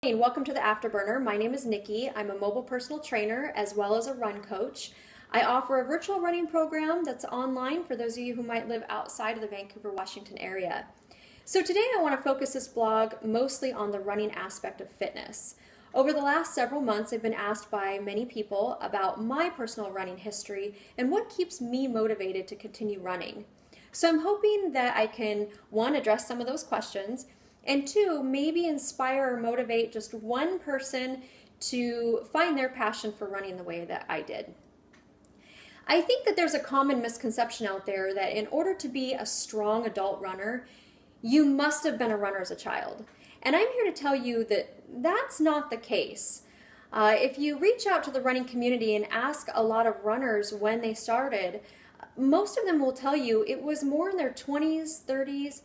and welcome to the Afterburner. My name is Nikki. I'm a mobile personal trainer as well as a run coach. I offer a virtual running program that's online for those of you who might live outside of the Vancouver, Washington area. So today I want to focus this blog mostly on the running aspect of fitness. Over the last several months, I've been asked by many people about my personal running history and what keeps me motivated to continue running. So I'm hoping that I can, one, address some of those questions, and two, maybe inspire or motivate just one person to find their passion for running the way that I did. I think that there's a common misconception out there that in order to be a strong adult runner, you must have been a runner as a child. And I'm here to tell you that that's not the case. If you reach out to the running community and ask a lot of runners when they started, most of them will tell you it was more in their 20s, 30s,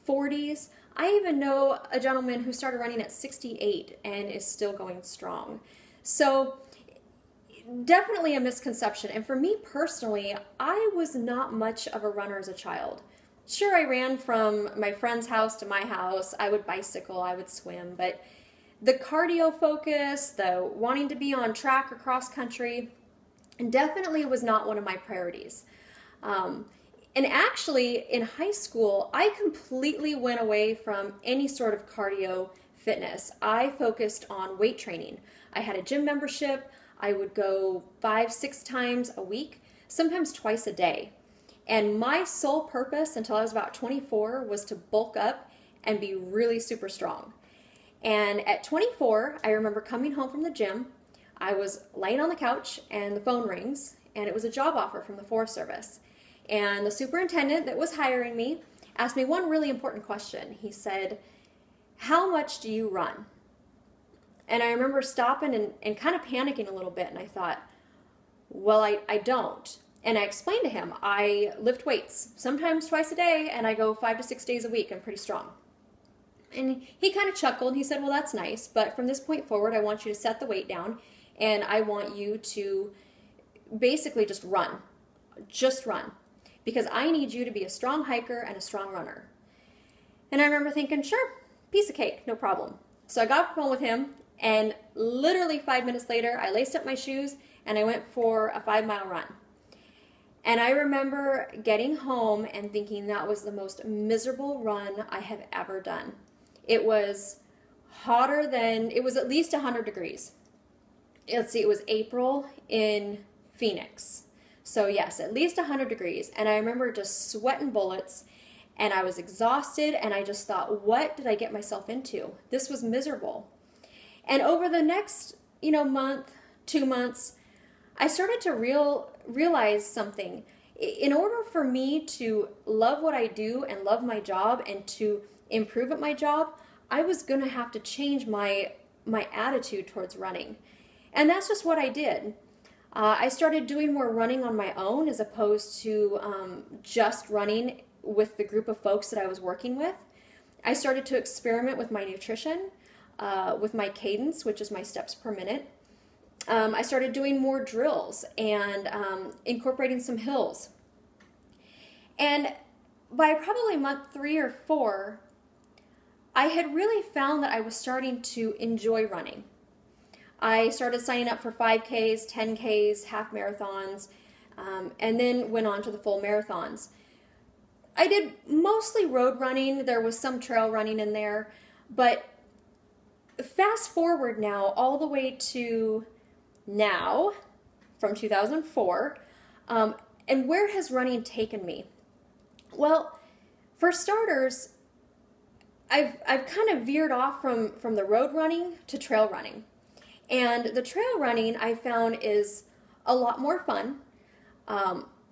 40s. I even know a gentleman who started running at 68 and is still going strong. So definitely a misconception. And for me personally, I was not much of a runner as a child. Sure, I ran from my friend's house to my house. I would bicycle, I would swim, but the cardio focus, the wanting to be on track or cross country, definitely was not one of my priorities. And actually, in high school, I completely went away from any sort of cardio fitness. I focused on weight training. I had a gym membership. I would go 5-6 times a week, sometimes twice a day. And my sole purpose until I was about 24 was to bulk up and be really super strong. And at 24, I remember coming home from the gym. I was laying on the couch and the phone rings, and it was a job offer from the Forest Service. And the superintendent that was hiring me asked me one really important question. He said, "How much do you run?" And I remember stopping and kind of panicking a little bit, and I thought, well, I don't. And I explained to him, I lift weights, sometimes twice a day, and I go 5 to 6 days a week. I'm pretty strong. And he kind of chuckled. He said, well, that's nice, but from this point forward, I want you to set the weight down, and I want you to basically just run. Just run. Because I need you to be a strong hiker and a strong runner. And I remember thinking, sure, piece of cake, no problem. So I got off the phone with him, and literally 5 minutes later, I laced up my shoes, and I went for a 5-mile run. And I remember getting home and thinking that was the most miserable run I have ever done. It was hotter than, it was at least 100 degrees. Let's see, it was April in Phoenix. So yes, at least 100 degrees. And I remember just sweating bullets, and I was exhausted, and I just thought, what did I get myself into? This was miserable. And over the next, month, 2 months, I started to realize something. In order for me to love what I do and love my job and to improve at my job, I was going to have to change my attitude towards running. And that's just what I did. I started doing more running on my own as opposed to just running with the group of folks that I was working with. I started to experiment with my nutrition, with my cadence, which is my steps per minute. I started doing more drills and incorporating some hills. And by probably month 3 or 4, I had really found that I was starting to enjoy running. I started signing up for 5Ks, 10Ks, half marathons, and then went on to the full marathons. I did mostly road running. There was some trail running in there, but fast forward now all the way to now, from 2004, and where has running taken me? Well, for starters, I've kind of veered off from the road running to trail running. And the trail running I found is a lot more fun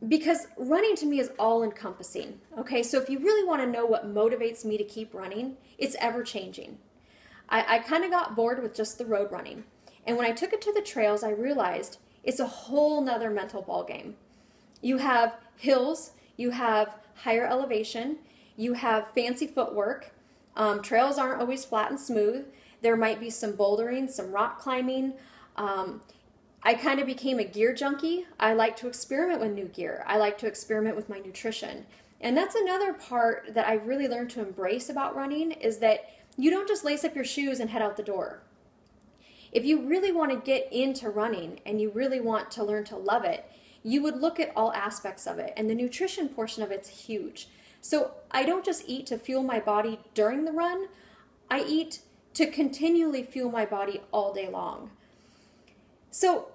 because running to me is all encompassing. Okay, so if you really want to know what motivates me to keep running, it's ever changing. I kind of got bored with just the road running. And when I took it to the trails, I realized it's a whole nother mental ballgame. You have hills, you have higher elevation, you have fancy footwork. Trails aren't always flat and smooth. There might be some bouldering, some rock climbing. I kind of became a gear junkie. I like to experiment with new gear. I like to experiment with my nutrition. And that's another part that I've really learned to embrace about running is that you don't just lace up your shoes and head out the door. If you really want to get into running and you really want to learn to love it, you would look at all aspects of it, and the nutrition portion of it's huge. So I don't just eat to fuel my body during the run, I eat to continually fuel my body all day long. So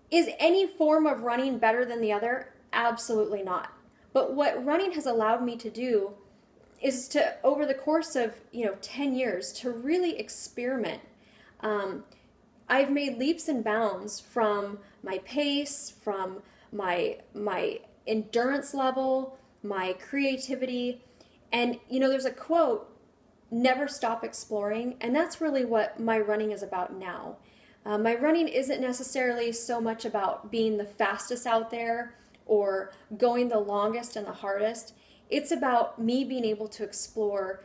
is any form of running better than the other? Absolutely not. But what running has allowed me to do is to, over the course of 10 years, to really experiment. I've made leaps and bounds from my pace, from my endurance level, my creativity. And there's a quote, never stop exploring, and that's really what my running is about now. My running isn't necessarily so much about being the fastest out there or going the longest and the hardest. It's about me being able to explore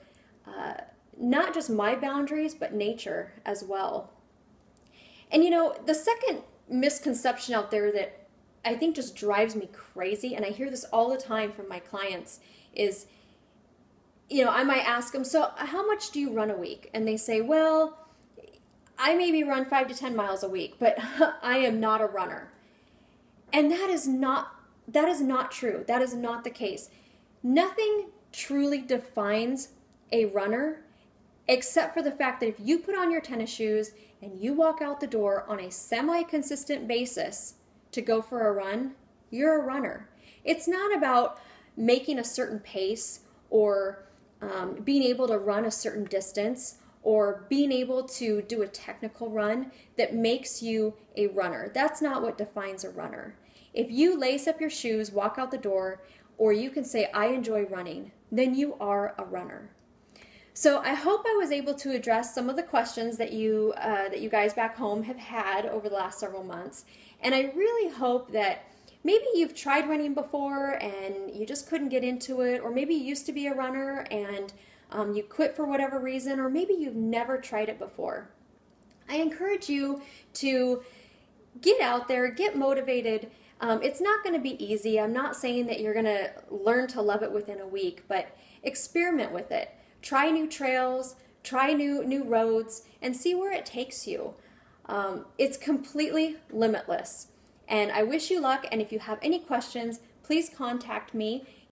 not just my boundaries, but nature as well. And the second misconception out there that I think just drives me crazy, and I hear this all the time from my clients, is, I might ask them, so how much do you run a week? And they say, well, I maybe run 5 to 10 miles a week, but I am not a runner. And that is not true. That is not the case. Nothing truly defines a runner except for the fact that if you put on your tennis shoes and you walk out the door on a semi-consistent basis to go for a run, you're a runner. It's not about making a certain pace or being able to run a certain distance or being able to do a technical run that makes you a runner. That's not what defines a runner. If you lace up your shoes, walk out the door, or you can say, I enjoy running, then you are a runner. So I hope I was able to address some of the questions that you guys back home have had over the last several months. And I really hope that maybe you've tried running before and you just couldn't get into it, or maybe you used to be a runner and you quit for whatever reason, or maybe you've never tried it before. I encourage you to get out there, get motivated. It's not going to be easy. I'm not saying that you're going to learn to love it within a week, but experiment with it. Try new trails, try new roads, and see where it takes you. It's completely limitless. And I wish you luck, and if you have any questions, please contact me.